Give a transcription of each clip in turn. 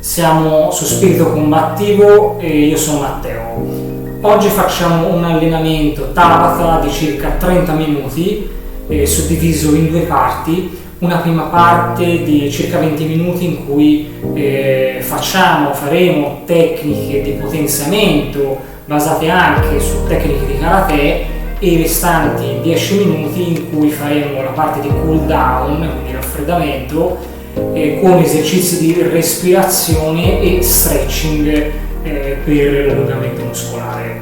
Siamo su Spirito Combattivo e io sono Matteo. Oggi facciamo un allenamento Tabata di circa 30 minuti, suddiviso in due parti. Una prima parte di circa 20 minuti in cui faremo tecniche di potenziamento basate anche su tecniche di karate, e i restanti 10 minuti in cui faremo la parte di cool down, quindi raffreddamento, con esercizi di respirazione e stretching per l'allungamento muscolare.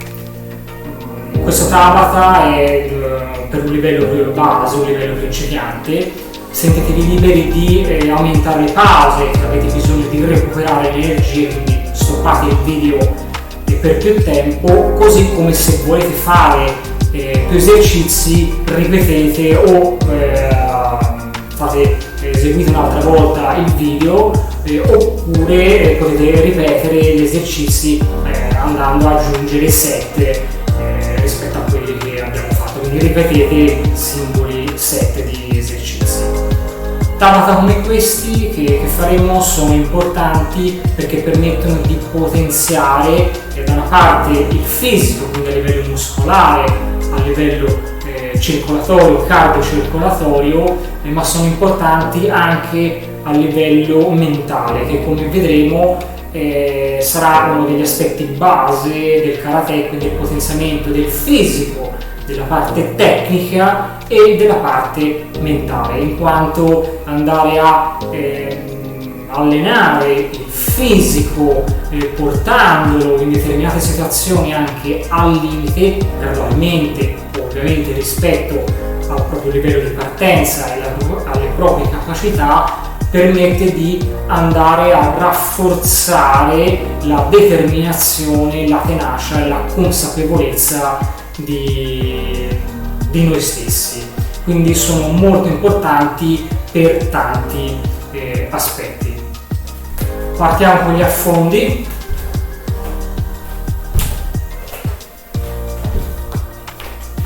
Questo Tabata è per un livello più base, un livello principiante. Sentitevi liberi di aumentare le pause, se avete bisogno di recuperare energie, quindi stoppate il video per più tempo, così come se volete fare più esercizi ripetete o eseguite un'altra volta il video, oppure potete ripetere gli esercizi andando ad aggiungere set rispetto a quelli che abbiamo fatto, quindi ripetete singoli set di esercizi. Tabata come questi che faremo sono importanti perché permettono di potenziare da una parte il fisico, quindi a livello muscolare, a livello circolatorio, cardiocircolatorio, ma sono importanti anche a livello mentale, che come vedremo sarà uno degli aspetti base del karate, quindi il potenziamento del fisico, della parte tecnica e della parte mentale, in quanto andare a allenare il fisico portandolo in determinate situazioni anche al limite, gradualmente, ovviamente rispetto al proprio livello di partenza e alle proprie capacità, permette di andare a rafforzare la determinazione, la tenacia e la consapevolezza di noi stessi. Quindi sono molto importanti per tanti aspetti. Partiamo con gli affondi.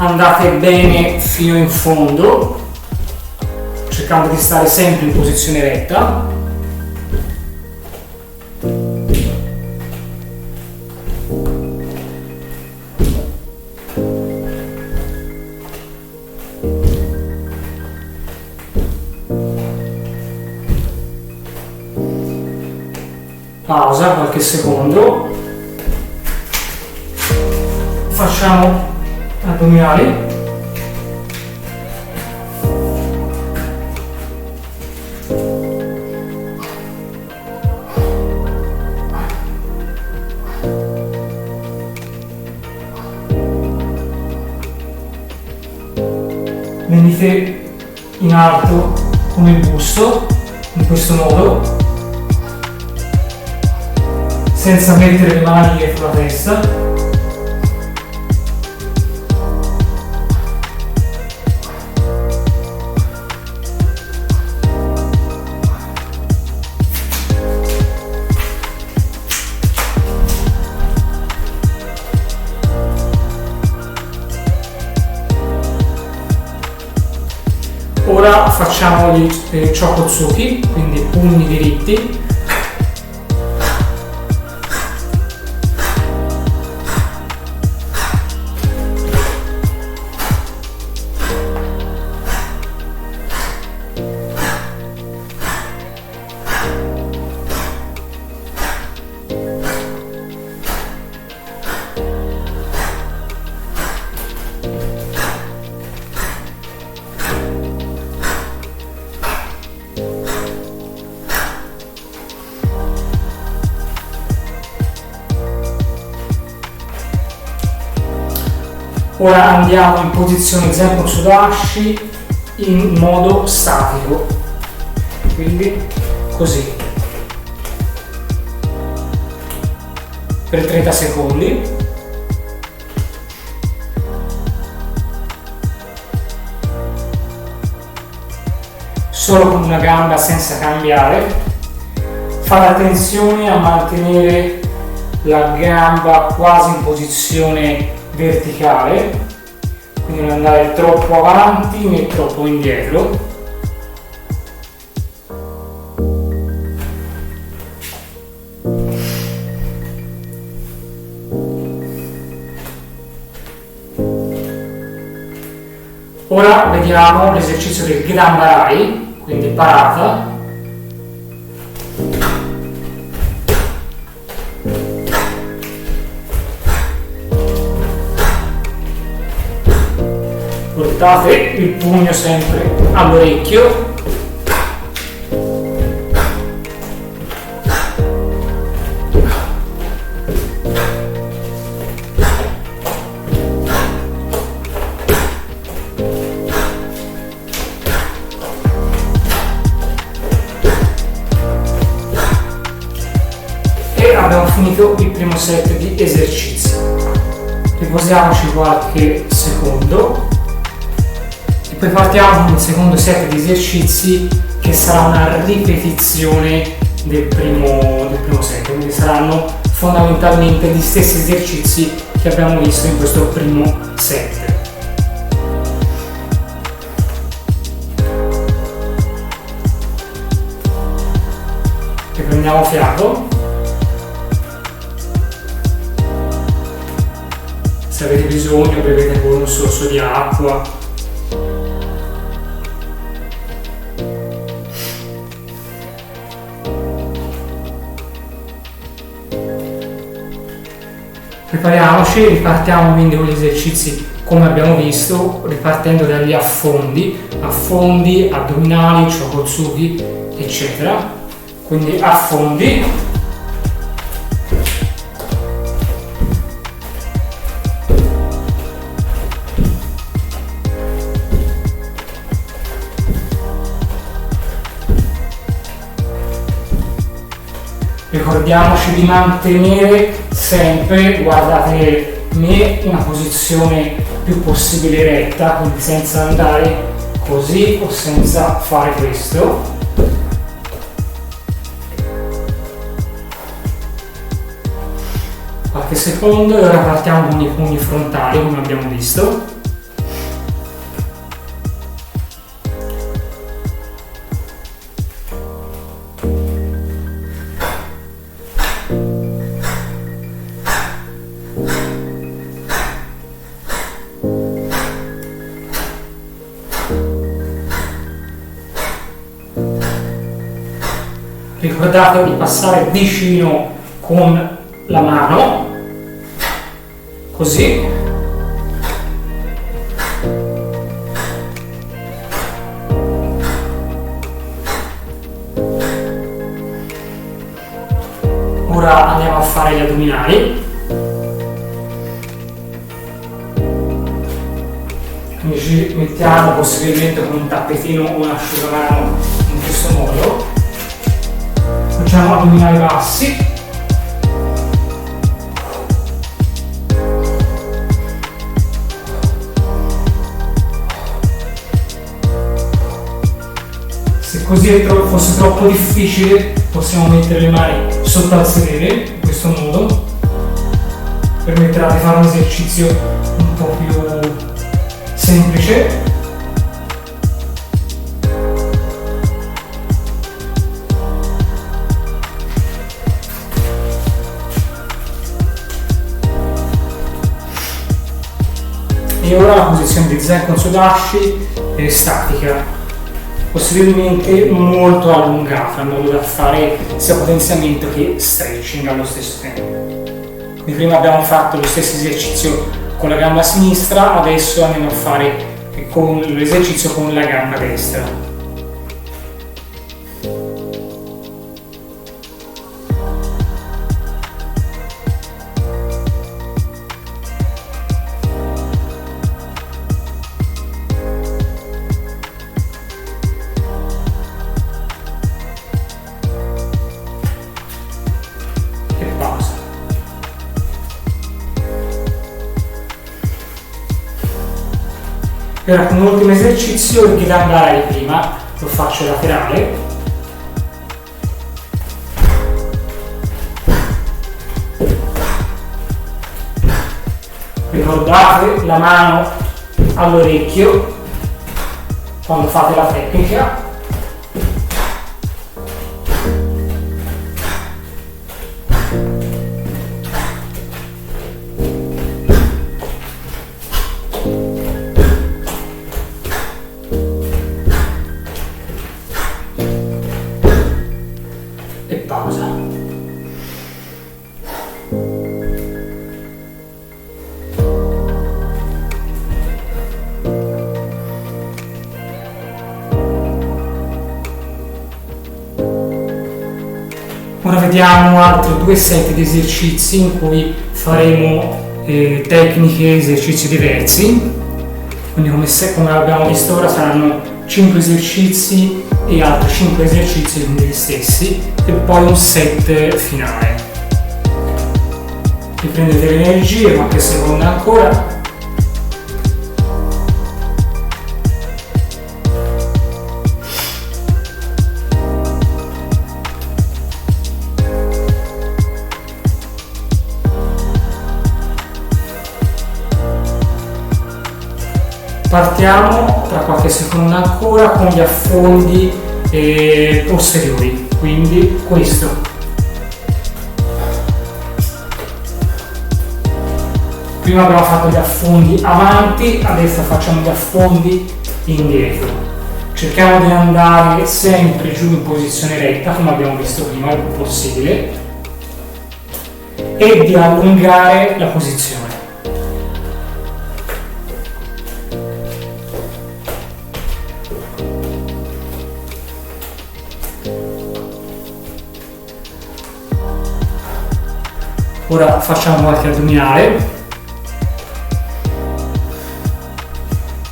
Andate bene fino in fondo, cercando di stare sempre in posizione retta. Pausa qualche secondo. Facciamo addominali. Venite in alto con il busto, in questo modo, senza mettere le mani dietro la testa. Ora facciamo gli chokotsuki, quindi pugni diritti. Ora andiamo in posizione Zenko Tsudashi in modo statico, quindi così, per 30 secondi. Solo con una gamba senza cambiare. Fate attenzione a mantenere la gamba quasi in posizione verticale, quindi non andare troppo avanti né troppo indietro. Ora vediamo l'esercizio del Gambarai, quindi parata. Portate il pugno sempre all'orecchio. E abbiamo finito il primo set di esercizi. Riposiamoci qualche secondo. Poi partiamo con il secondo set di esercizi che sarà una ripetizione del primo set, quindi saranno fondamentalmente gli stessi esercizi che abbiamo visto in questo primo set. Riprendiamo fiato. Se avete bisogno bevete con un sorso di acqua. Prepariamoci, ripartiamo quindi con gli esercizi come abbiamo visto, ripartendo dagli affondi, addominali, chokotsuki, eccetera. Quindi affondi. Ricordiamoci di mantenere sempre, guardate me, una posizione più possibile retta, quindi senza andare così o senza fare questo. Qualche secondo e ora partiamo con i pugni frontali come abbiamo visto. Ricordate di passare vicino con la mano, così. Ora andiamo a fare gli addominali. Quindi ci mettiamo possibilmente con un tappetino o un asciugamano in questo modo. Facciamo addominali bassi. Se così fosse troppo difficile, possiamo mettere le mani sotto al sedere, in questo modo. Permetterà di fare un esercizio un po' più semplice. E ora la posizione di Zen Kotsudashi è statica, possibilmente molto allungata, in modo da fare sia potenziamento che stretching allo stesso tempo. Quindi prima abbiamo fatto lo stesso esercizio con la gamba sinistra, adesso andiamo a fare l'esercizio con la gamba destra. E ora con l'ultimo esercizio, il Gambarai prima, lo faccio laterale. Ricordate la mano all'orecchio quando fate la tecnica. vediamo altri 2 set di esercizi in cui faremo tecniche e esercizi diversi. Quindi come abbiamo visto ora saranno 5 esercizi e altri 5 esercizi quindi gli stessi e poi un set finale. Riprendete le energie, qualche secondo ancora. Partiamo tra qualche secondo ancora con gli affondi posteriori, quindi questo. Prima abbiamo fatto gli affondi avanti, adesso facciamo gli affondi indietro. Cerchiamo di andare sempre giù in posizione retta, come abbiamo visto prima, il più possibile, e di allungare la posizione. Ora facciamo qualche addominale,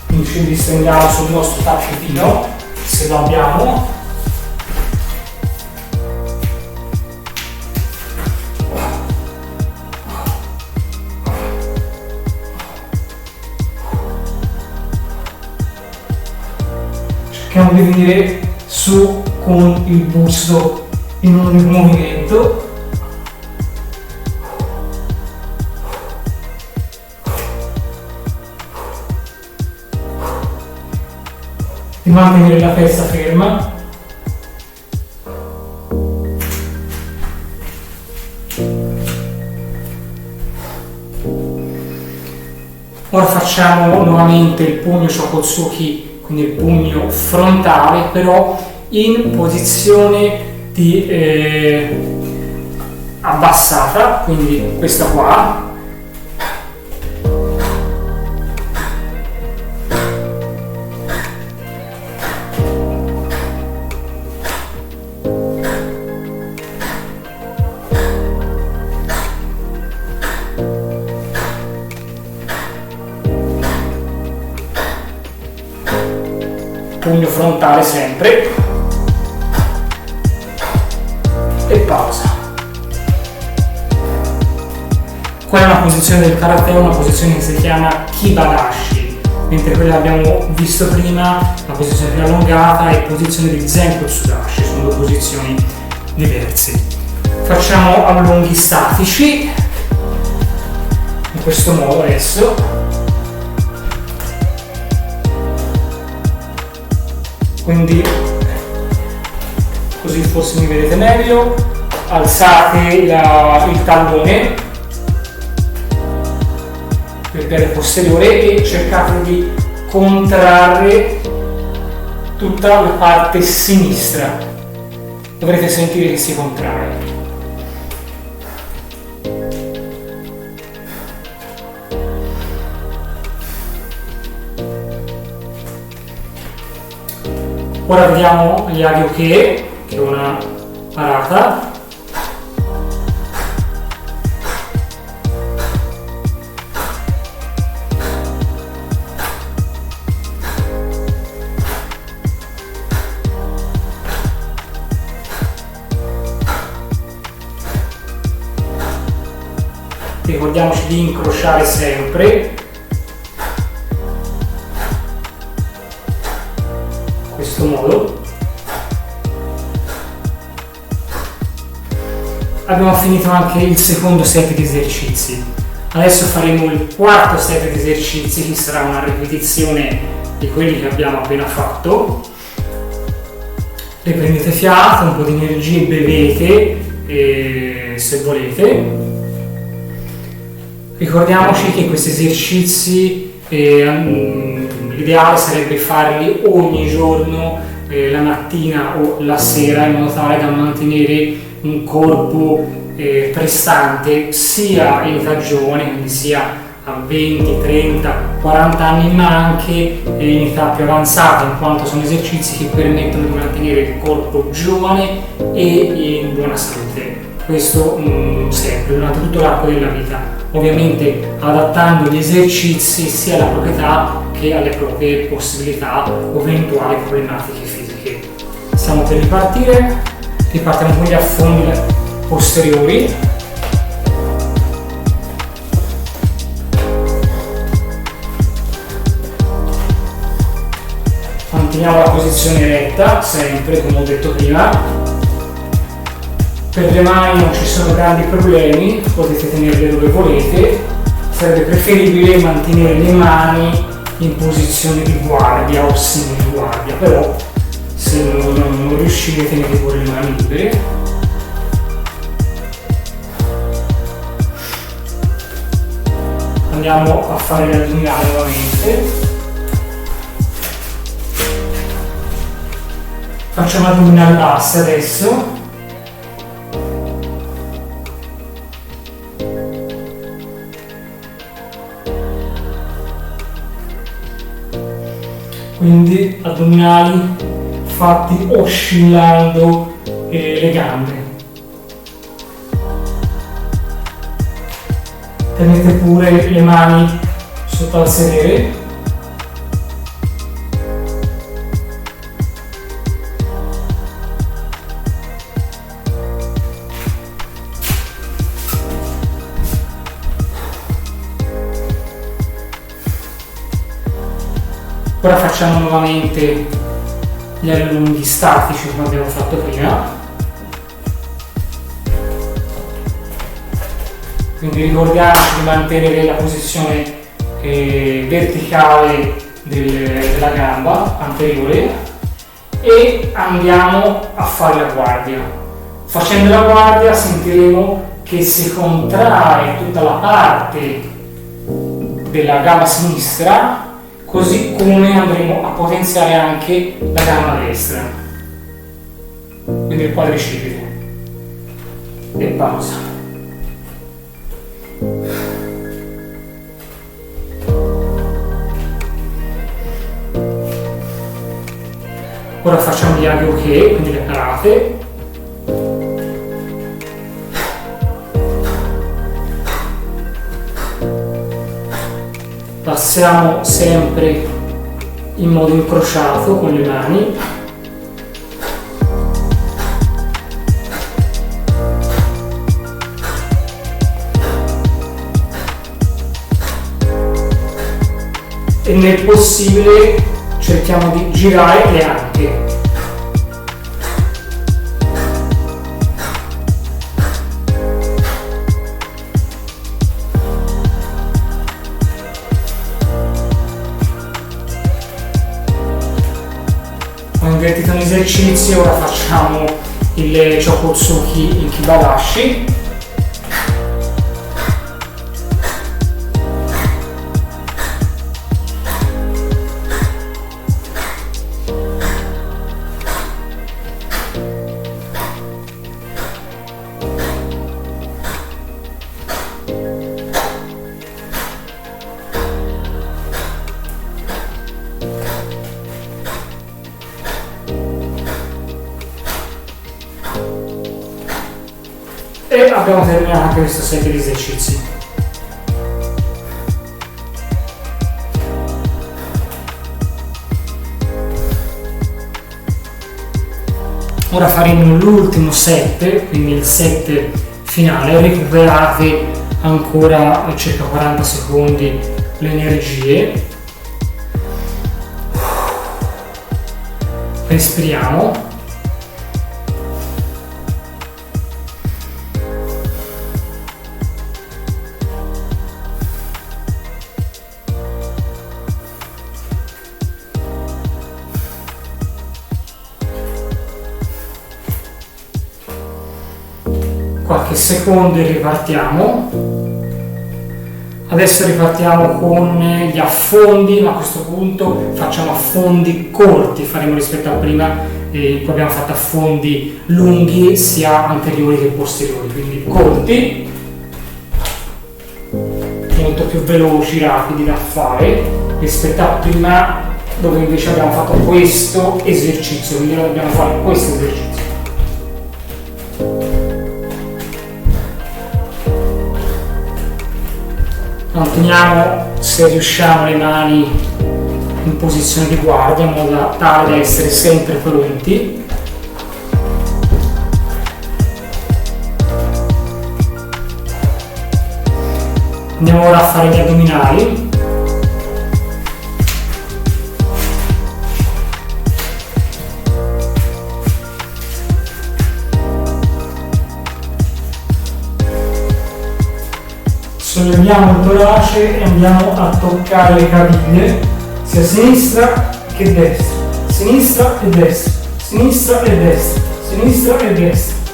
quindi ci distendiamo sul nostro tappetino, se lo abbiamo. Cerchiamo di venire su con il busto in un movimento. Di mantenere la testa ferma. Ora facciamo nuovamente il pugno Shokotsuki, quindi il pugno frontale, però in posizione di abbassata, quindi questa qua. Pugno frontale sempre e pausa. Quella è una posizione del karate, una posizione che si chiama Kibadashi, mentre quella che abbiamo visto prima, la posizione più allungata, è posizione di Zenkotsudashi, sono 2 posizioni diverse. Facciamo allunghi statici in questo modo adesso. Quindi così forse mi vedete meglio, alzate il tallone del piede posteriore e cercate di contrarre tutta la parte sinistra, dovrete sentire che si contrae. Ora vediamo gli Agyoke, che è una parata. Ricordiamoci di incrociare sempre. In questo modo. Abbiamo finito anche il secondo set di esercizi. Adesso faremo il quarto set di esercizi, che sarà una ripetizione di quelli che abbiamo appena fatto. Riprendete fiato, un po' di energia e bevete se volete. Ricordiamoci che questi esercizi l'ideale sarebbe farli ogni giorno, la mattina o la sera, in modo tale da mantenere un corpo prestante sia in età giovane, quindi sia a 20, 30, 40 anni, ma anche in età più avanzata, in quanto sono esercizi che permettono di mantenere il corpo giovane e in buona salute. questo sempre durante tutto l'arco della vita, ovviamente adattando gli esercizi sia alla proprietà che alle proprie possibilità o eventuali problematiche fisiche. Stiamo per ripartire, ripartiamo con gli affondi posteriori. Manteniamo la posizione retta, sempre come ho detto prima. Per le mani non ci sono grandi problemi, potete tenerle dove volete. Sarebbe preferibile mantenere le mani in posizione di guardia o simile guardia, però se non riuscite tenete pure le mani libere. Andiamo a fare l'addominale nuovamente. Facciamo addominale bassa adesso. Quindi addominali fatti oscillando le gambe. Tenete pure le mani sotto al sedere. Ora facciamo nuovamente gli allunghi statici come abbiamo fatto prima. Quindi ricordiamoci di mantenere la posizione verticale della gamba anteriore e andiamo a fare la guardia. Facendo la guardia sentiremo che si contrae tutta la parte della gamba sinistra, così come andremo a potenziare anche la gamba destra, quindi il quadricipite. E pausa. Ora facciamo gli aghi ok, quindi le parate. Passiamo sempre in modo incrociato con le mani. E nel possibile cerchiamo di girare le anche. Ho invertito un esercizio, ora facciamo il Chokotsuki in Kibadashi. E abbiamo terminato anche questo set di esercizi. Ora faremo l'ultimo set, quindi il set finale. Recuperate ancora circa 40 secondi le energie. Respiriamo. Qualche secondo e ripartiamo. Adesso ripartiamo con gli affondi, ma a questo punto facciamo affondi corti, faremo rispetto a prima in cui abbiamo fatto affondi lunghi sia anteriori che posteriori, quindi corti, molto più veloci, rapidi da fare rispetto a prima dove invece abbiamo fatto questo esercizio, quindi ora dobbiamo fare questo esercizio. Manteniamo, se riusciamo, le mani in posizione di guardia in modo tale da essere sempre pronti. Andiamo ora a fare gli addominali. Solleviamo il torace e andiamo a toccare le caviglie, sia a sinistra che destra, sinistra e destra, sinistra e destra, sinistra e destra.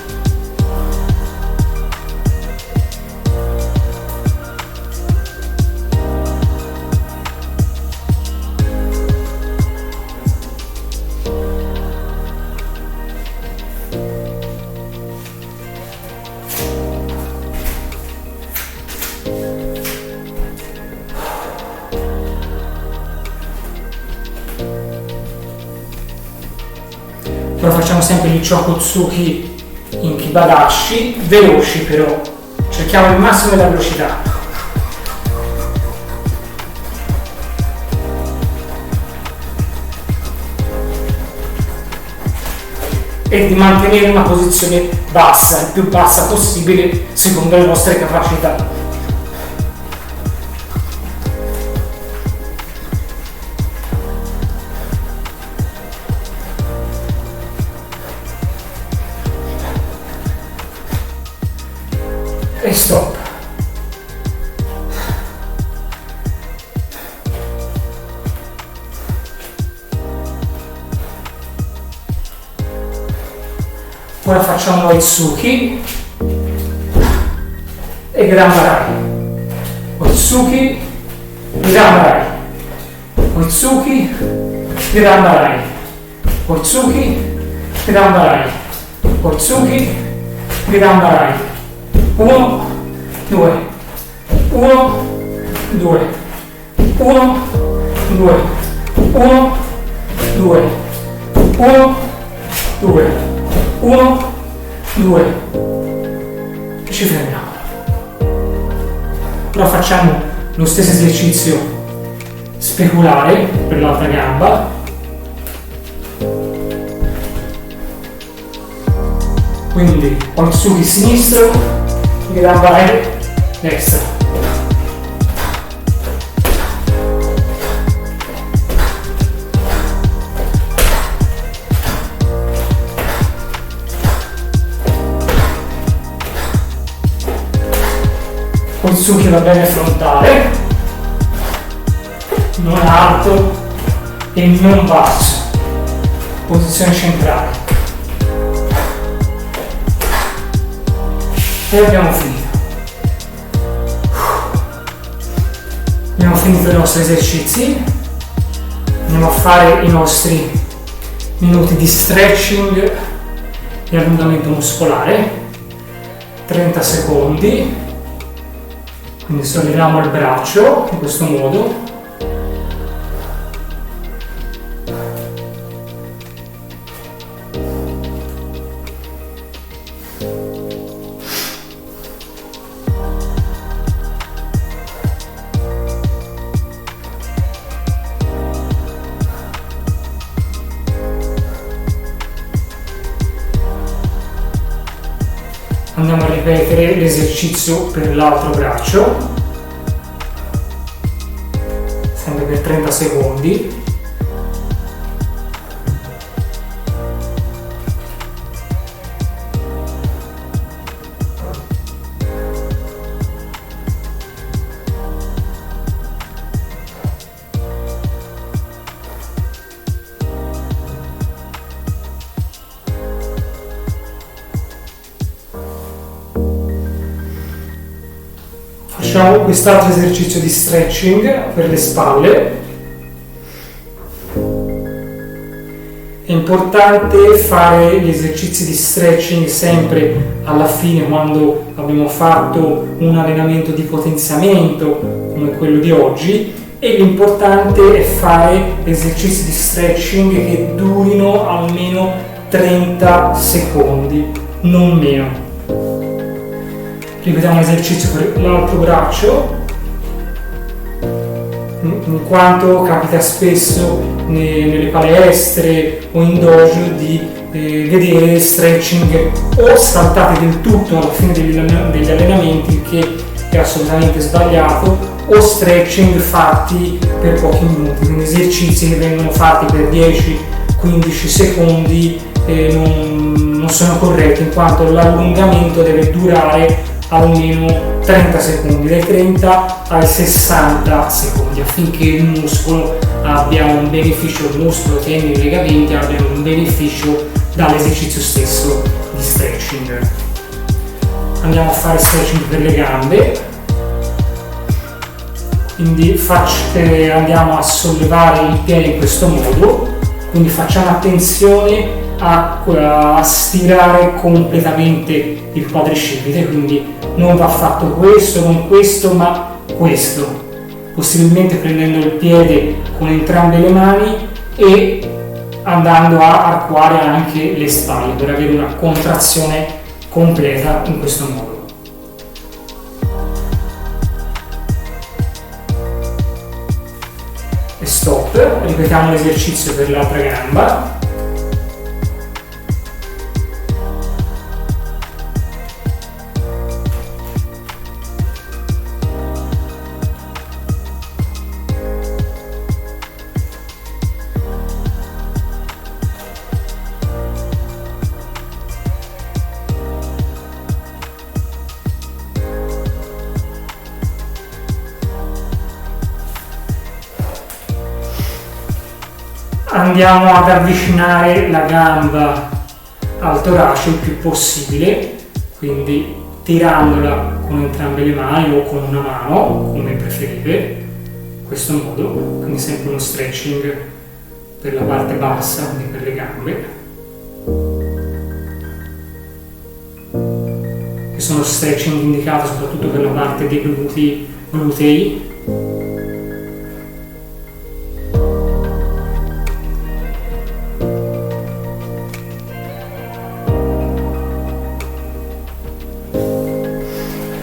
Ora facciamo sempre gli Chokutsuki in Kibadashi, veloci però, cerchiamo il massimo della velocità. E di mantenere una posizione bassa, il più bassa possibile secondo le vostre capacità. E stop. Ora facciamo Oitsuki e Granbarai. Oitsuki, Granbarai. Oitsuki, Granbarai. Oitsuki, Granbarai. Oitsuki, Granbarai. 1, 2, 1, 2, 1, 2, 1, 2, 1, 2, 1, 2. E ci fermiamo. Ora facciamo lo stesso esercizio speculare per l'altra gamba. Quindi Oitsuki sinistro, Granbarai destra. Oitsuki va bene frontale, non alto e non basso, posizione centrale. E abbiamo finito. Abbiamo finito i nostri esercizi. Andiamo a fare i nostri minuti di stretching e allungamento muscolare. 30 secondi. Quindi solleviamo il braccio in questo modo. Andiamo a ripetere l'esercizio per l'altro braccio, sempre per 30 secondi. Facciamo quest'altro esercizio di stretching per le spalle. È importante fare gli esercizi di stretching sempre alla fine, quando abbiamo fatto un allenamento di potenziamento come quello di oggi, e l'importante è fare esercizi di stretching che durino almeno 30 secondi, non meno. Ripetiamo l'esercizio per l'altro braccio. in quanto capita spesso nelle palestre o in dojo di vedere stretching o saltate del tutto alla fine degli allenamenti, che è assolutamente sbagliato, o stretching fatti per pochi minuti, quindi esercizi che vengono fatti per 10-15 secondi non sono corretti, in quanto l'allungamento deve durare almeno 30 secondi, dai 30 ai 60 secondi, affinché il muscolo abbia un beneficio, il muscolo, tendini, legamenti abbiano un beneficio dall'esercizio stesso di stretching. Andiamo a fare stretching per le gambe, quindi andiamo a sollevare il piede in questo modo, quindi facciamo attenzione a stirare completamente il quadricipite, quindi non va fatto questo, non questo, ma questo, possibilmente prendendo il piede con entrambe le mani e andando a arcuare anche le spalle per avere una contrazione completa in questo modo. E stop, ripetiamo l'esercizio per l'altra gamba. Andiamo ad avvicinare la gamba al torace il più possibile, quindi tirandola con entrambe le mani o con una mano, come preferite, in questo modo, quindi sempre uno stretching per la parte bassa, quindi per le gambe, che sono stretching indicati soprattutto per la parte dei glutei.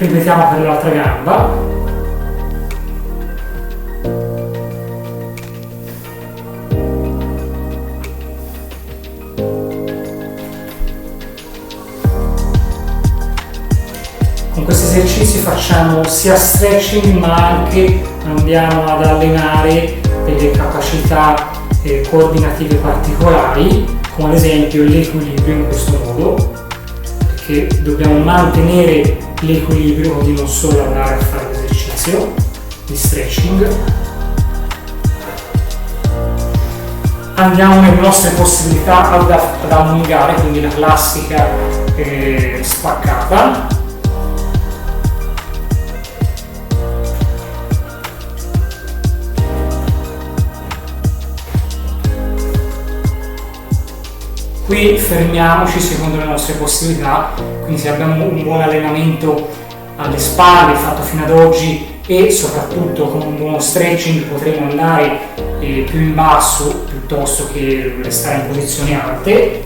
Ripetiamo per l'altra gamba. Con questi esercizi facciamo sia stretching, ma anche andiamo ad allenare delle capacità coordinative particolari, come ad esempio l'equilibrio in questo modo, perché dobbiamo mantenere l'equilibrio, quindi non solo andare a fare l'esercizio di stretching. Andiamo nelle nostre possibilità ad allungare, quindi la classica spaccata. Qui fermiamoci secondo le nostre possibilità, quindi se abbiamo un buon allenamento alle spalle fatto fino ad oggi e soprattutto con un buono stretching potremo andare più in basso piuttosto che restare in posizioni alte.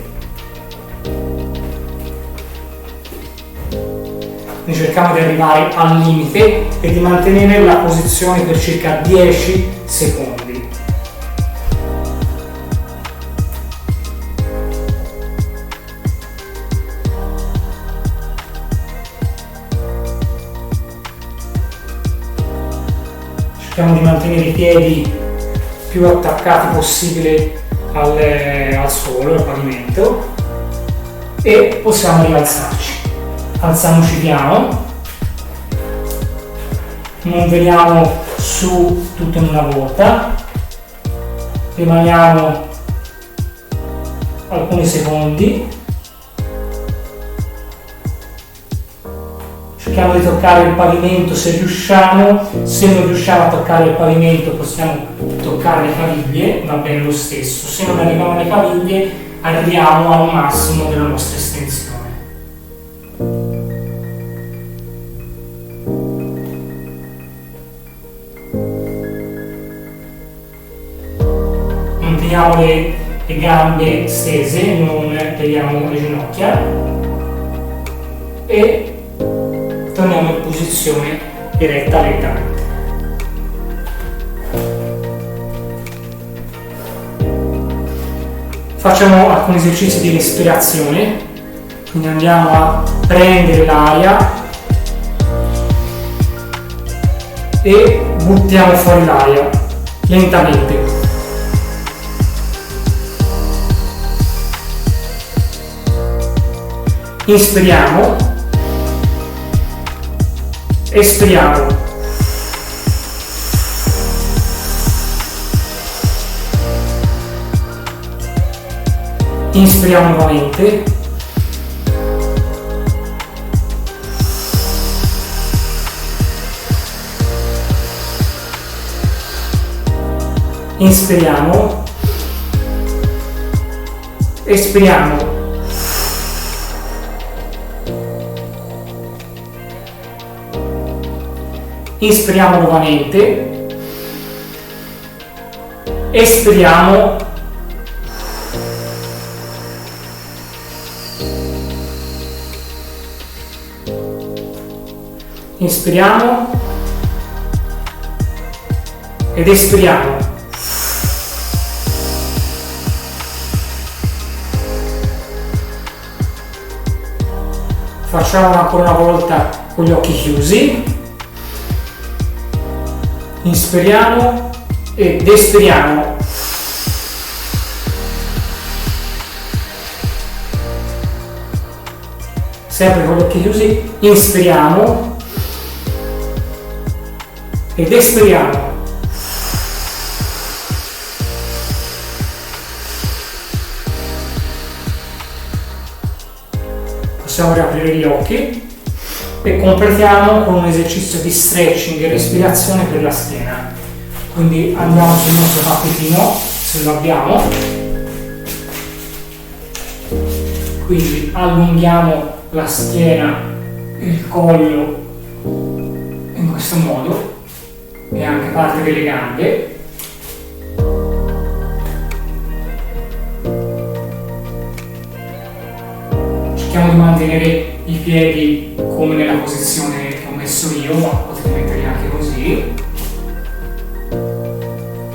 Quindi cerchiamo di arrivare al limite e di mantenere la posizione per circa 10 secondi. Cerchiamo di mantenere i piedi più attaccati possibile al suolo, al pavimento, e possiamo rialzarci. Alziamoci piano, non veniamo su tutto in una volta, rimaniamo alcuni secondi, cerchiamo di toccare il pavimento se riusciamo, se non riusciamo a toccare il pavimento possiamo toccare le caviglie, va bene lo stesso, se non arriviamo alle caviglie arriviamo al massimo della nostra estensione. Manteniamo le gambe stese, non pieghiamo le ginocchia e torniamo in posizione eretta lentamente. Facciamo alcuni esercizi di respirazione, quindi andiamo a prendere l'aria e buttiamo fuori l'aria lentamente. Inspiriamo, espiriamo. Inspiriamo nuovamente. Inspiriamo. Espiriamo. Inspiriamo nuovamente. Espiriamo. Inspiriamo ed espiriamo. Facciamolo ancora una volta con gli occhi chiusi. Inspiriamo ed espiriamo. Sempre con gli occhi chiusi, inspiriamo ed espiriamo. Possiamo riaprire gli occhi e completiamo con un esercizio di stretching e respirazione per la schiena. Quindi andiamo sul nostro tappetino, se lo abbiamo. Quindi allunghiamo la schiena e il collo in questo modo e anche parte delle gambe. Cerchiamo di mantenere i piedi come nella posizione che ho messo io, ma potete metterli anche così.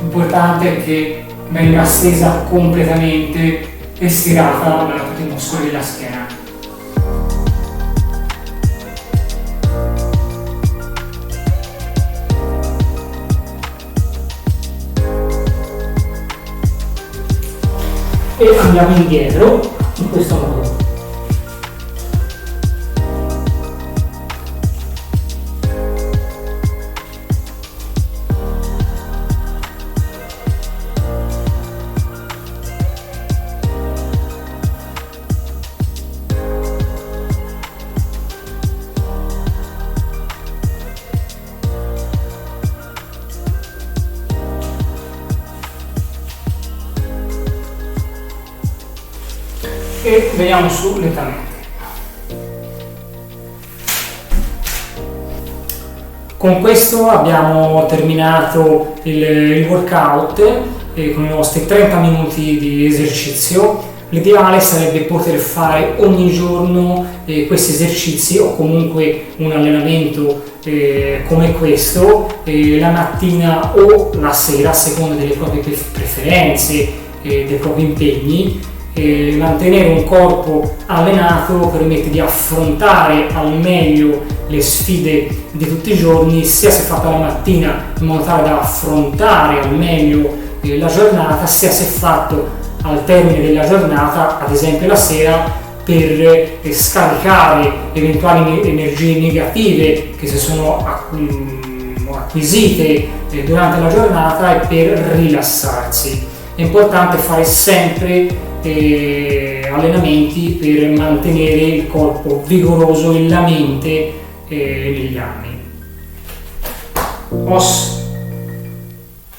L'importante è che venga stesa completamente e stirata da tutti i muscoli della schiena. E andiamo indietro in questo modo. E veniamo su lentamente. Con questo abbiamo terminato il workout con i nostri 30 minuti di esercizio. L'ideale sarebbe poter fare ogni giorno questi esercizi o comunque un allenamento come questo la mattina o la sera a seconda delle proprie preferenze e dei propri impegni. Mantenere un corpo allenato permette di affrontare al meglio le sfide di tutti i giorni, sia se fatta la mattina in modo tale da affrontare al meglio la giornata, sia se fatto al termine della giornata, ad esempio la sera, per scaricare eventuali energie negative che si sono acquisite durante la giornata e per rilassarsi. È importante fare sempre allenamenti per mantenere il corpo vigoroso e la mente negli anni. Os